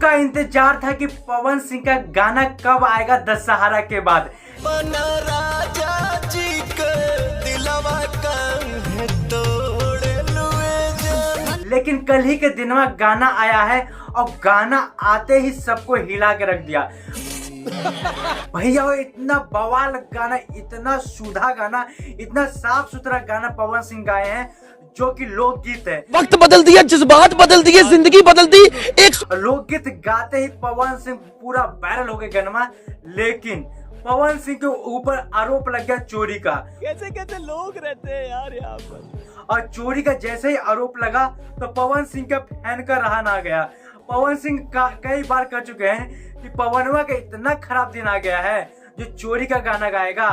सबका इंतजार था कि पवन सिंह का गाना कब आएगा दशहरा के बाद। राजा जी के दिलवा तोड़े लुए। लेकिन कल ही के दिन में गाना आया है और गाना आते ही सबको हिला के रख दिया। भैया वो इतना बवाल गाना, इतना सुधा गाना, इतना साफ सुथरा गाना पवन सिंह गाए हैं जो कि लोकगीत है। वक्त बदल दिया, जज्बात बदल दिए, जिंदगी बदल दी। एक लोकगीत गाते ही पवन सिंह पूरा वायरल हो गए गाना। लेकिन पवन सिंह के ऊपर आरोप लग गया चोरी का। कैसे कैसे लोग रहते हैं यार यहाँ पर। और चोरी का जैसे ही आरोप लगा तो पवन सिंह के फैन का रहा ना गया। पवन सिंह कई बार कह चुके हैं कि पवनवा का इतना खराब दिन आ गया है जो चोरी का गाना गाएगा।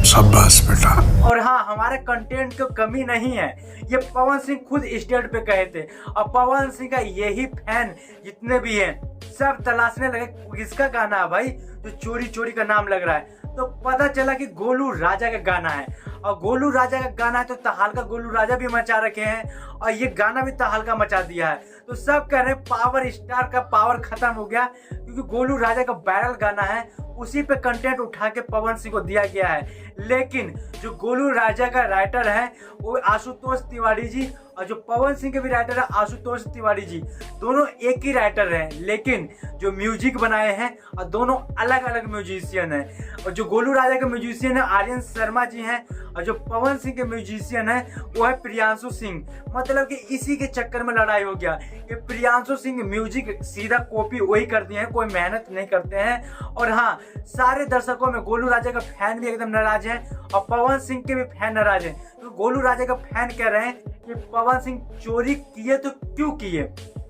शाबाश बेटा। और हाँ, हमारे कंटेंट की कमी नहीं है, ये पवन सिंह खुद स्टेज पे कहे थे। और पवन सिंह का यही फैन जितने भी हैं सब तलाशने लगे किसका गाना है भाई जो चोरी चोरी का नाम लग रहा है। तो पता चला कि गोलू राजा का गाना है। और गोलू राजा का गाना है तो तहलका गोलू राजा भी मचा रखे हैं और ये गाना भी तहलका मचा दिया है। तो सब कह रहे हैं पावर स्टार का पावर खत्म हो गया, क्योंकि गोलू राजा का वायरल गाना है उसी पे कंटेंट उठा के पवन सिंह को दिया गया है। लेकिन जो गोलू राजा का राइटर है वो आशुतोष तिवारी जी, और जो पवन सिंह के भी राइटर है आशुतोष तिवारी जी, दोनों एक ही राइटर हैं। लेकिन जो म्यूजिक बनाए हैं और दोनों अलग अलग म्यूजिशियन हैं। और जो गोलू राजा के म्यूजिशियन है आर्यन शर्मा जी हैं और जो पवन सिंह के म्यूजिशियन है वो है प्रियांशु सिंह। मतलब कि इसी के चक्कर में लड़ाई हो गया कि प्रियांशु सिंह म्यूजिक सीधा कॉपी वही करती हैं, कोई मेहनत नहीं करते हैं। और हाँ, सारे दर्शकों में गोलू राजा का फैन भी एकदम नाराज है और पवन सिंह के भी फैन नाराज है। तो गोलू राजा का फैन कह रहे हैं कि पवन सिंह चोरी किए तो क्यों किए,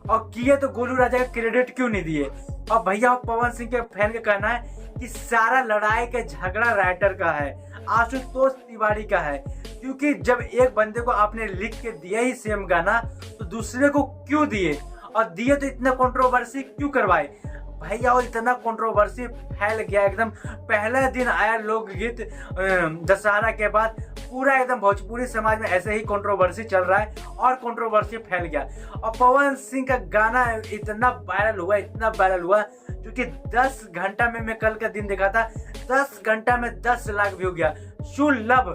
और किए तो गोलू राजा का क्रेडिट क्यों नहीं दिए। और भैया पवन सिंह के फैन का कहना है कि सारा लड़ाई का झगड़ा राइटर का है, आशुतोष तिवारी का है। क्योंकि जब एक बंदे को आपने लिख के दिया ही सेम गाना तो दूसरे को क्यों दिए, और दिए तो इतना कंट्रोवर्सी क्यों करवाए भैया। और इतना कंट्रोवर्सी फैल गया एकदम। पहला दिन आया लोकगीत दशहरा के बाद पूरा एकदम भोजपुरी समाज में ऐसे ही कंट्रोवर्सी चल रहा है और कंट्रोवर्सी फैल गया। और पवन सिंह का गाना इतना वायरल हुआ, इतना वायरल हुआ, क्योंकि 10 घंटा में, मैं कल का दिन देखा था, 10 घंटा में 10 लाख व्यू गया। शू लव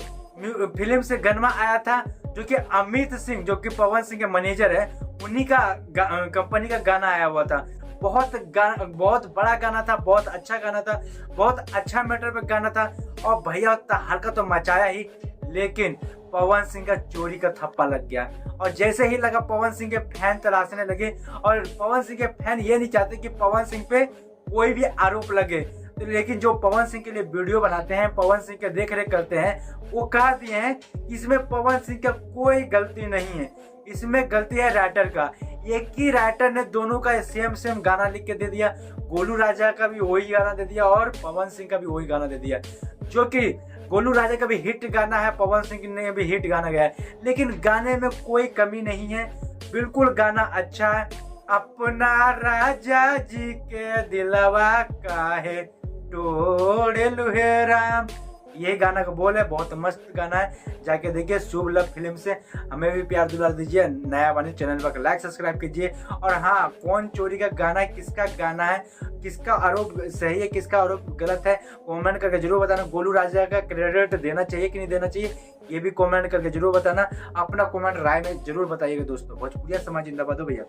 फिल्म से गाना आया था जो कि अमित सिंह जो कि पवन सिंह के मैनेजर है उन्हीं का कंपनी का गाना आया हुआ था। बहुत बड़ा गाना था, बहुत अच्छा गाना था, बहुत अच्छा मैटर पे गाना था। और भैया हल्का तो मचाया ही, लेकिन पवन सिंह का चोरी का थप्पा लग गया। और जैसे ही लगा पवन सिंह के फैन तलाशने लगे। और पवन सिंह के फैन ये नहीं चाहते कि पवन सिंह पे कोई भी आरोप लगे। तो लेकिन जो पवन सिंह के लिए वीडियो बनाते हैं, पवन सिंह के देख रेख करते हैं, वो कह दिए हैं इसमें पवन सिंह का कोई गलती नहीं है, इसमें गलती है राइटर का। एक ही राइटर ने दोनों का सेम गाना लिख के दे दिया। गोलू राजा का भी वही गाना दे दिया और पवन सिंह का भी वही गाना दे दिया, जो कि गोलू राजा का भी हिट गाना है, पवन सिंह ने भी हिट गाना गाया है। लेकिन गाने में कोई कमी नहीं है, बिल्कुल गाना अच्छा है। अपना राजा जी के दिलवा काहे तोड़े लुहे राम, ये गाना का बोल है, बहुत मस्त गाना है। जाके देखिए शुभ लव फिल्म से। हमें भी प्यार दुलार दीजिए, नया बने चैनल पर लाइक सब्सक्राइब कीजिए। और हाँ, कौन चोरी का गाना है, किसका गाना है, किसका आरोप सही है, किसका आरोप गलत है, कमेंट करके जरूर बताना। गोलू राजा का क्रेडिट देना चाहिए कि नहीं देना चाहिए, ये भी कमेंट करके जरूर बताना। अपना कमेंट राय में जरूर बताइएगा दोस्तों। भोजपुरिया समाज जिंदाबाद हो भैया।